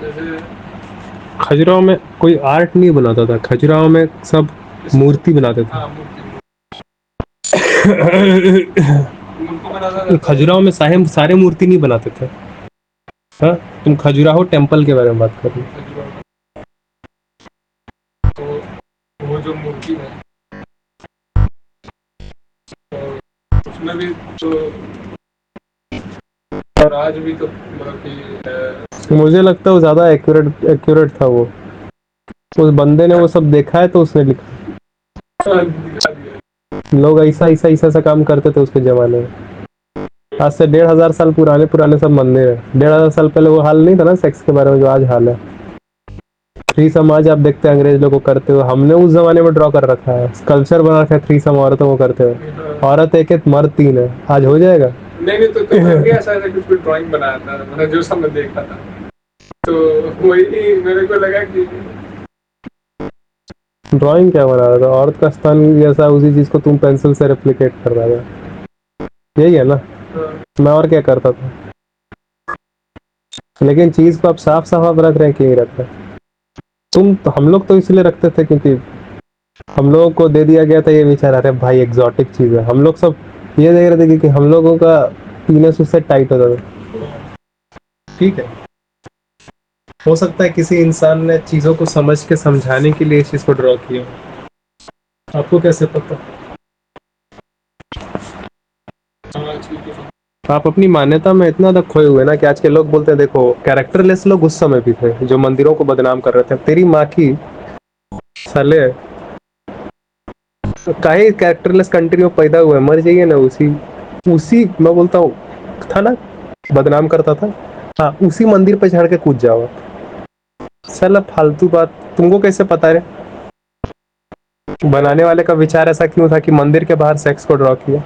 जैसे खजुराहो में कोई आर्ट नहीं बनाता था, खजुराहो में सब मूर्ति बनाते थे। हाँ मूर्ति मूर्ति बनाता था तो खजुराहो में सारे मूर्ति नहीं बनाते थे। हाँ, तुम खजुराहो टेम्पल के बारे में बात कर रहे हो। खजुराहो तो वो जो मूर्ति है तो उसमें भी तो और आज भी तो मतलब कि मुझे लगता है वो ज्यादा एक्यूरेट था वो। उस बंदे ने वो सब देखा है तो उसने लिखा। दिखा दिया। लोग ऐसा काम करते थे उसके जमाने में। आज से 1500 साल पुराने पुराने सब मंदिर है। 1500 साल पहले वो हाल नहीं था ना सेक्स के बारे में जो आज हाल है। थ्री समाज आप देखते हैं अंग्रेज लोगों को करते हुए, हमने उस जमाने में ड्रॉ कर रखा है, कल्चर बना रखा है थ्री सम औरतों को करते हुए। औरत एक है, मर्द तीन है। आज हो जाएगा? नहीं नहीं तो तुमने भी ऐसा ऐसा कुछ ड्राइंग बनाया था मतलब जो सब मैं देखा था तो वही मेरे को लगा कि ड्राइंग क्या बना रहा था? औरत का स्तन जैसा उसी चीज को तुम पेंसिल से रेप्लिकेट कर रहा था, यही है ना? मैं और क्या करता था? लेकिन चीज को आप साफ साफ आप रख रहे हैं कि नहीं रख रहे? तुम तो, हम लोग तो इसलिए रखते थे क्योंकि हम लोगों को दे दिया गया था ये विचार, अरे भाई एग्जॉटिक चीज है। हम लोग सब ये देख रहे थे क्योंकि हम लोगों का पीनस उससे टाइट होता था। ठीक है, हो सकता है किसी इंसान ने चीजों को समझ के समझाने के लिए इस चीज को ड्रॉ किया। आपको कैसे पता? आप अपनी मान्यता में इतना तक खोए हुए ना कि आज के लोग बोलते हैं देखो कैरेक्टरलेस लोग उस समय भी थे जो मंदिरों को बदनाम कर रहे थे। तेरी माँ की साले, काहे कैरेक्टरलेस कंट्री में पैदा हुए, मर जाइए ना। उसी उसी मैं बोलता हूँ था ना, बदनाम करता था। हाँ, उसी मंदिर पे चढ़ के कूद जाओ। साला फालतू बात, तुमको कैसे पता है? बनाने वाले का विचार ऐसा क्यों था कि मंदिर के बाहर सेक्स को ड्रॉ किया?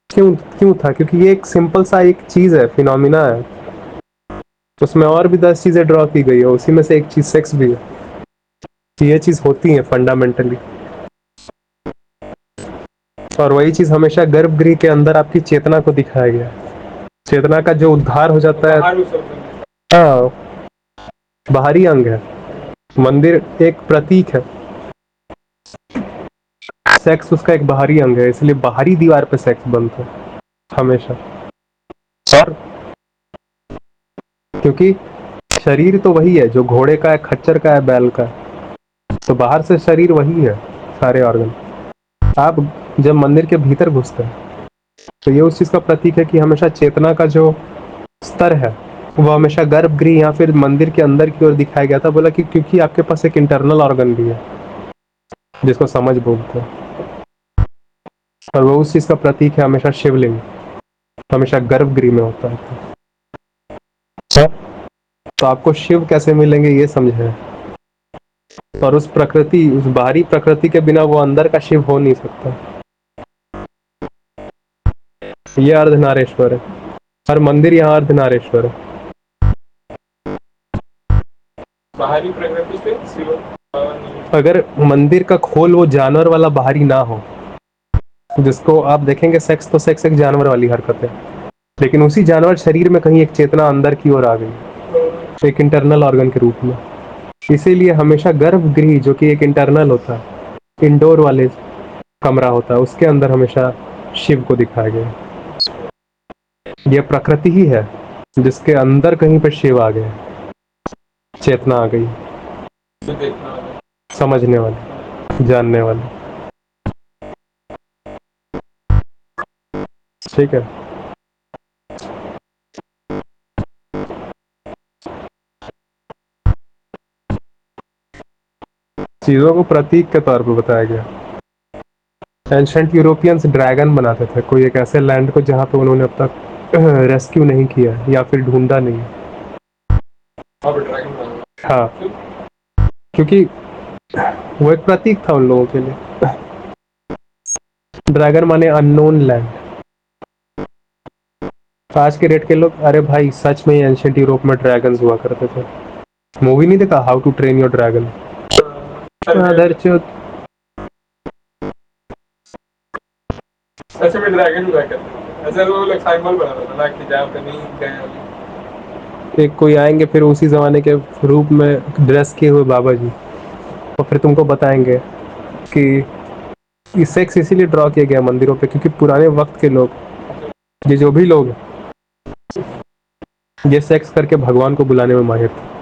क्यों क्यों था? क्योंकि ये एक सिंपल सा एक चीज है, फिनोमिना है। उसमें और भी 10 चीजें ड्रॉ की गई है, उसी में से एक चीज सेक्स भी है। ये चीज होती है फंडामेंटली। और वही चीज हमेशा गर्भगृह के अंदर आपकी चेतना को दिखाया गया। चेतना का जो उद्धार हो जाता है। हाँ, बाहरी अंग है। मंदिर एक प्रतीक है, सेक्स उसका एक बाहरी अंग है, इसलिए बाहरी दीवार पे सेक्स बनता है हमेशा। और क्योंकि शरीर तो वही है जो घोड़े का है, खच्चर का है, बैल का है, तो बाहर से शरीर वही है, सारे ऑर्गन। आप जब मंदिर के भीतर घुसते हैं तो ये उस चीज का प्रतीक है कि हमेशा चेतना का जो स्तर है वो हमेशा गर्भगृह या फिर मंदिर के अंदर की ओर दिखाया गया था। बोला कि क्योंकि आपके पास एक इंटरनल ऑर्गन भी है जिसको समझ बोलते हैं, और वो उस चीज का प्रतीक है हमेशा शिवलिंग, हमेशा गर्भगृह में होता है। तो आपको शिव कैसे मिलेंगे ये समझे। और उस प्रकृति, उस बाहरी प्रकृति के बिना वो अंदर का शिव हो नहीं सकता। ये अर्धनारेश्वर है, हर मंदिर यहाँ अर्धनारेश्वर है। बाहरी प्रकृति से शिव अगर मंदिर का खोल वो जानवर वाला बाहरी ना हो, जिसको आप देखेंगे सेक्स तो सेक्स एक जानवर वाली हरकत है, लेकिन उसी जानवर शरीर में कहीं एक चेतना अंदर की ओर आ गई, एक इंटरनल ऑर्गन के रूप में। इसीलिए हमेशा गर्भगृह जो कि एक इंटरनल होता है, इंडोर वाले कमरा होता है, उसके अंदर हमेशा शिव को दिखाया गया। यह प्रकृति ही है जिसके अंदर कहीं पर शिव आ गए, चेतना आ गई, देखना होगा। समझने वाली, जानने वाली। ठीक है, चीजों को प्रतीक के तौर पर बताया गया। एंशंट यूरोपियंस ड्रैगन बनाते थे, कोई एक ऐसे लैंड को जहाँ पे उन्होंने अब तक रेस्क्यू नहीं किया या फिर ढूंढा नहीं। अब ड्रैगन बना हाँ, क्योंकि वो एक प्रतीक था उन लोगों के लिए। ड्रैगन माने अननोन लैंड। आज के डेट के लोग, अरे भाई सच में एंशियंट यूरोप में ड्रैगन्स हुआ करते थे। मूवी नहीं देखा how to train your dragon? अदर चौथ। सच में ड्रैगन हुआ करते थे। ऐसा वो लोग साइंबल बना था ना कि जहाँ पे नहीं गए एक कोई आएंगे फिर उसी ज़माने के रूप में ड्रेस किए हुए बाबा जी, और फिर तुमको बताएंगे कि ये सेक्स इसीलिए ड्रॉ किया गया मंदिरों पे क्योंकि पुराने वक्त के लोग, ये जो भी लोग ये सेक्स करके भगवान को बुलाने में माहिर थे।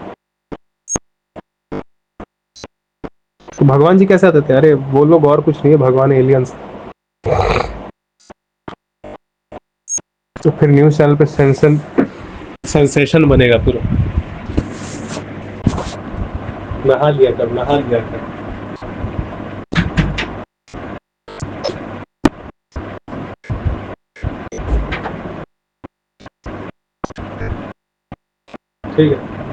तो भगवान जी कैसे आते थे? अरे वो लोग और कुछ नहीं है, भगवान एलियंस। तो फिर न्यूज़ चैनल पे सेंसेशन बनेगा पूरा। नहा लिया कर, नहा लिया कर। ठीक है।